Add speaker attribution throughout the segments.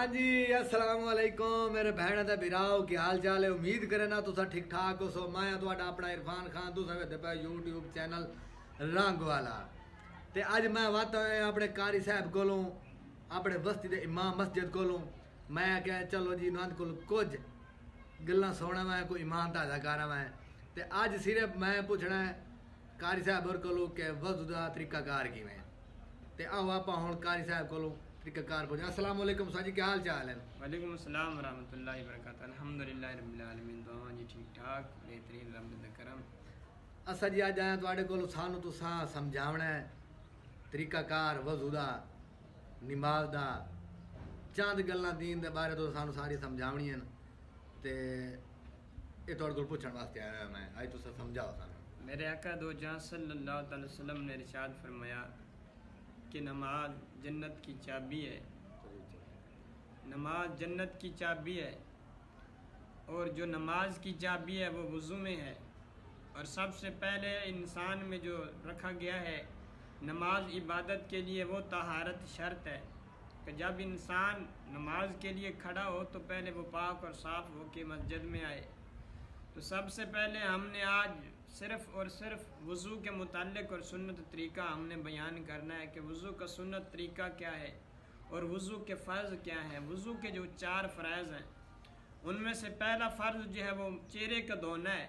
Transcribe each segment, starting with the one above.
Speaker 1: हाँ जी, अस्सलाम वालेकुम मेरे भैन ते भराओ, की हाल चाल है। उम्मीद करे ना तुसा ठीक ठाक हो। सो मैं तुहाडा अपना इरफान खान, तुसा वेखदे पे यूट्यूब चैनल रंग वाला। ते अज मैं वाता है अपने कारी साहब कोलों, अपने बस्ती दे इमाम मस्जिद कोलों। मैं क्या चलो जी नंद कोल कुछ गल्लां सुना मैं, कोई ईमान ताजा करा मैं। ते अज सिर्फ मैं पूछना है कारी साहब और कोलों के वज़ू दा तरीकाकार किवें। ते आओ आपां हुण कारी साहब कोलों तरीकाकार पुछां। अस्सलाम वालेकुम सर जी, क्या हाल चाल है?
Speaker 2: वालेकुम अस्सलाम वरहमतुल्लाहि वबरकातुहू। अल्हम्दुलिल्लाहि रब्बिल आलमीन। दुआ जी ठीक ठाक बेहतरीन रब दा करम।
Speaker 1: असा जी अज आया तुहाडे कोल सानू तुसां समझावना है तरीकाकार वज़ू दा, नमाज दा, चंद गल्लां दीन दे बारे तो सानू सारी समझावणियां न। ते ये तुहाडे कोल पुछण वास्ते आया मैं, अज तुसां समझाओ सानू।
Speaker 2: मेरे आका दो जहां सल्लल्लाहु अलैहि वसल्लम ने इरशाद फरमाया कि नमाज जन्नत की चाबी है। नमाज जन्नत की चाबी है, और जो नमाज की चाबी है वो वज़ू में है। और सबसे पहले इंसान में जो रखा गया है नमाज इबादत के लिए, वो तहारत शर्त है कि जब इंसान नमाज के लिए खड़ा हो तो पहले वो पाक और साफ़ हो के मस्जिद में आए। तो सबसे पहले हमने आज सिर्फ़ और सिर्फ वज़ू के मुताल्लिक़ और सुन्नत तरीका हमने बयान करना है कि वज़ू का सुन्नत तरीका क्या है और वज़ू के फ़र्ज़ क्या हैं। वज़ू के जो 4 फ़रज़ हैं उनमें से पहला फ़र्ज़ जो है वो चेहरे का धोना है।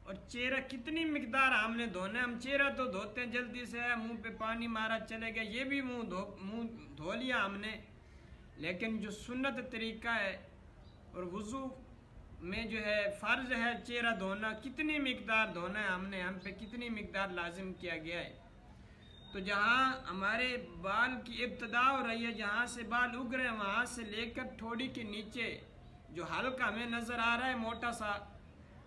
Speaker 2: और चेहरा कितनी मिकदार हमने धोना है। हम चेहरा तो धोते हैं जल्दी से, मुंह पे पानी मारा चले गया, ये भी मुंह धो लिया हमने। लेकिन जो सुन्नत तरीका है और वज़ू में जो है फ़र्ज़ है चेहरा धोना, कितनी मिकदार धोना है हमने, हम पे कितनी मिकदार लाजिम किया गया है। तो जहाँ हमारे बाल की इब्तदा हो रही है, जहाँ से बाल उग रहे हैं, वहाँ से लेकर ठोड़ी के नीचे जो हल्का हमें नज़र आ रहा है मोटा सा,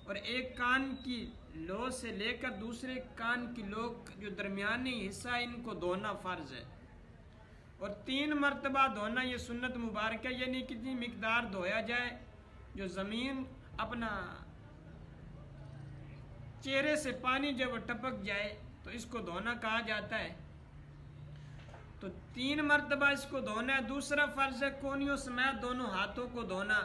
Speaker 2: और एक कान की लो से लेकर दूसरे कान की लो जो दरमियानी हिस्सा है, इनको धोना फ़र्ज़ है। और 3 मरतबा धोना ये सुन्नत मुबारक है। यानी कितनी मिकदार धोया जाए, जो ज़मीन अपना चेहरे से पानी जब टपक जाए तो इसको धोना कहा जाता है। तो 3 मरतबा इसको धोना है। दूसरा फ़र्ज़ है कोनियों समेत दोनों हाथों को धोना,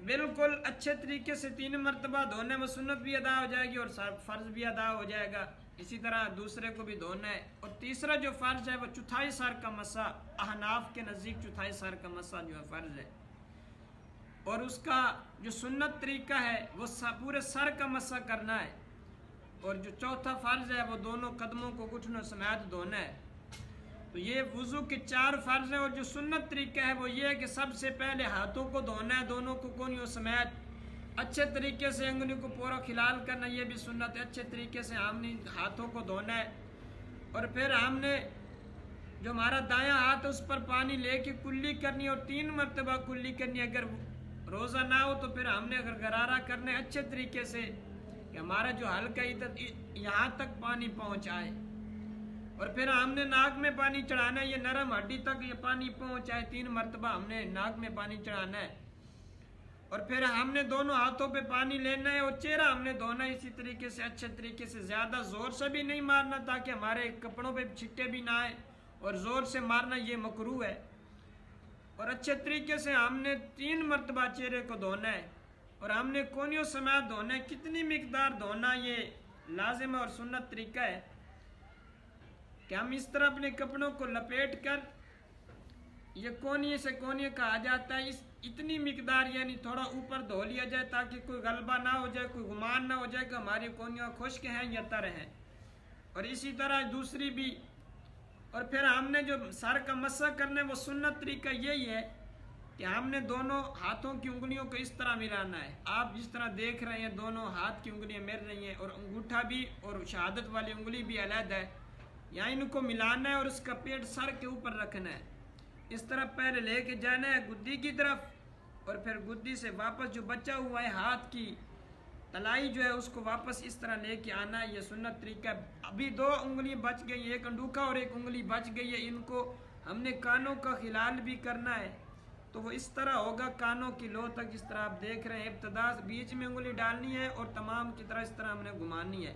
Speaker 2: बिल्कुल अच्छे तरीके से 3 मरतबा धोने में सुन्नत भी अदा हो जाएगी और फ़र्ज़ भी अदा हो जाएगा। इसी तरह दूसरे को भी धोना है। और तीसरा जो फ़र्ज़ है वो चौथाई सर का मसा, अहनाफ के नज़दीक चौथाई सर का मसा जो है फ़र्ज़ है। और उसका जो सुन्नत तरीका है वो पूरे सर का मसा करना है। और जो चौथा फ़र्ज़ है वो दोनों कदमों को घुटनों समेत धोना है। तो ये वज़ू के 4 फ़र्ज़ हैं। और जो सुन्नत तरीका है वो ये है कि सबसे पहले हाथों को धोना है, दोनों को कोनियों समेत अच्छे तरीके से, अंगुली को पूरा खिलाल करना, ये भी सुन्नत है। अच्छे तरीके से हमने हाथों को धोना है। और फिर हमने जो हमारा दायां हाथ है उस पर पानी लेके कुल्ली करनी है, और 3 मरतबा कुल्ली करनी है। अगर रोज़ा ना हो तो फिर हमने अगर गरारा करना है अच्छे तरीके से कि हमारा जो हल्का यहाँ तक पानी पहुँच आए। और फिर हमने नाक में पानी चढ़ाना है, ये नरम हड्डी तक ये पानी पहुँच आए। 3 मरतबा हमने नाक में पानी चढ़ाना है। और फिर हमने दोनों हाथों पे पानी लेना है और चेहरा हमने धोना है इसी तरीके से, अच्छे तरीके से। ज़्यादा ज़ोर से भी नहीं मारना ताकि हमारे कपड़ों पे छिट्टे भी ना आए, और ज़ोर से मारना ये मकरूह है। और अच्छे तरीके से हमने 3 मरतबा चेहरे को धोना है। और हमने कोनियों समेत धोना है। कितनी मिकदार धोना ये लाजिम और सुन्नत तरीका है कि हम इस तरह अपने कपड़ों को लपेट कर, ये कोनिए से कोनिए कहा जाता है, इस इतनी मिकदार यानी थोड़ा ऊपर धो लिया जाए ताकि कोई गलबा ना हो जाए, कोई गुमान ना हो जाए कि हमारी कोनियाँ खुश्क हैं या तर हैं। और इसी तरह दूसरी भी। और फिर हमने जो सर का मसा करना है वो सुन्नत तरीका यही है कि हमने दोनों हाथों की उंगलियों को इस तरह मिलाना है। आप जिस तरह देख रहे हैं दोनों हाथ की उंगलियां मिल रही हैं, और अंगूठा भी और शहादत वाली उंगली भी अलग है। यहाँ इनको मिलाना है और उसका पेट सर के ऊपर रखना है। इस तरह पहले लेके जाना है गुद्दी की तरफ, और फिर गुद्दी से वापस जो बचा हुआ है हाथ की तलाई जो है उसको वापस इस तरह लेके आना है। ये सुन्नत तरीका। अभी 2 उंगली बच गई, एक अंडूखा और एक उंगली बच गई है। इनको हमने कानों का खिलाल भी करना है। तो वो इस तरह होगा कानों की लो तक, जिस तरह आप देख रहे हैं। इब्तदा बीच में उंगली डालनी है और तमाम की तरह इस तरह हमने घुमानी है।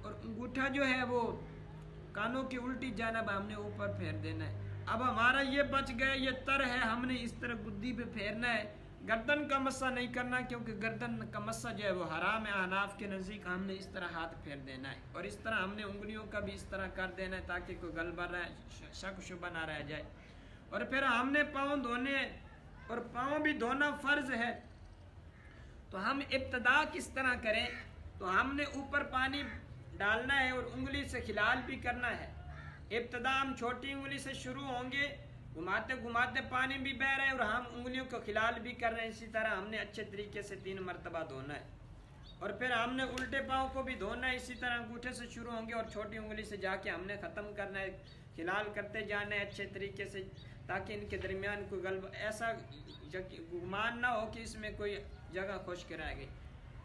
Speaker 2: और अंगूठा जो है वो कानों की उल्टी जानब हमने ऊपर फेर देना है। अब हमारा ये बच गया, ये तर है, हमने इस तरह गुद्दी पे फेरना है, गर्दन का मस्सा नहीं करना, क्योंकि गर्दन का मस्सा जो है वो हराम है अहनाफ के नज़दीक। हमने इस तरह हाथ फेर देना है, और इस तरह हमने उंगलियों का भी इस तरह कर देना है ताकि कोई गलबा रह शक शुबा ना रह जाए। और फिर हमने पाँव धोने, और पाँव भी धोना फ़र्ज है। तो हम इब्तदा किस तरह करें, तो हमने ऊपर पानी डालना है और उंगली से खिलाल भी करना है। इब्तदा हम छोटी उंगली से शुरू होंगे, घुमाते घुमाते पानी भी बह रहा है और हम उंगलियों को खिलाल भी कर रहे हैं। इसी तरह हमने अच्छे तरीके से 3 मरतबा धोना है। और फिर हमने उल्टे पाँव को भी धोना है, इसी तरह अंगूठे से शुरू होंगे और छोटी उंगली से जाके हमने ख़त्म करना है, खिलाल करते जाना है अच्छे तरीके से, ताकि इनके दरमियान कोई गलब ऐसा गुमान ना हो कि इसमें कोई जगह खुश्क रह गई।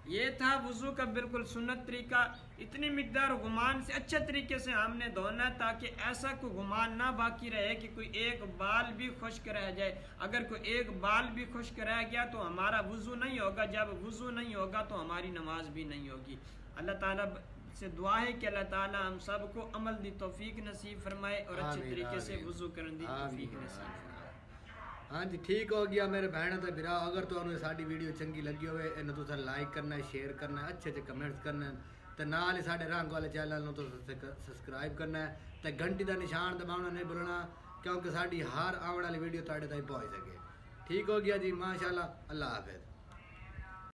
Speaker 2: ये था वुज़ू का बिल्कुल सुन्नत तरीका। इतनी मिकदार गुमान से अच्छे तरीके से हमने धोना है ताकि ऐसा कोई गुमान ना बाकी रहे कि कोई एक बाल भी खुश्क रह जाए। अगर कोई एक बाल भी खुश्क रह गया तो हमारा वुज़ू नहीं होगा, जब वुज़ू नहीं होगा तो हमारी नमाज भी नहीं होगी। अल्लाह ताला से दुआ है कि अल्लाह ताला हम सबको अमल दी तौफीक नसीब फरमाए और अच्छे तरीके से वुज़ू करने दी तौफीक नसीब फरमाए।
Speaker 1: हाँ जी, ठीक हो गया मेरे भैन ते भरा। अगर तुहानू साडी वीडियो चंगी लगी होवे, इन्हू तुसा लाइक करना है, शेयर करना है, अच्छे अच्छे कमेंट्स करना है, ते नाल ही साडे रंग वाले चैनल नू तुसा सब्सक्राइब करना है, ते घंटी दा निशान दबाना नहीं भूलना, क्योंकि साडी हर आने वाली वीडियो तुहाडे ताईं पहुंच सके। ठीक हो गया जी, माशाल्लाह। अल्लाह हाफिज़।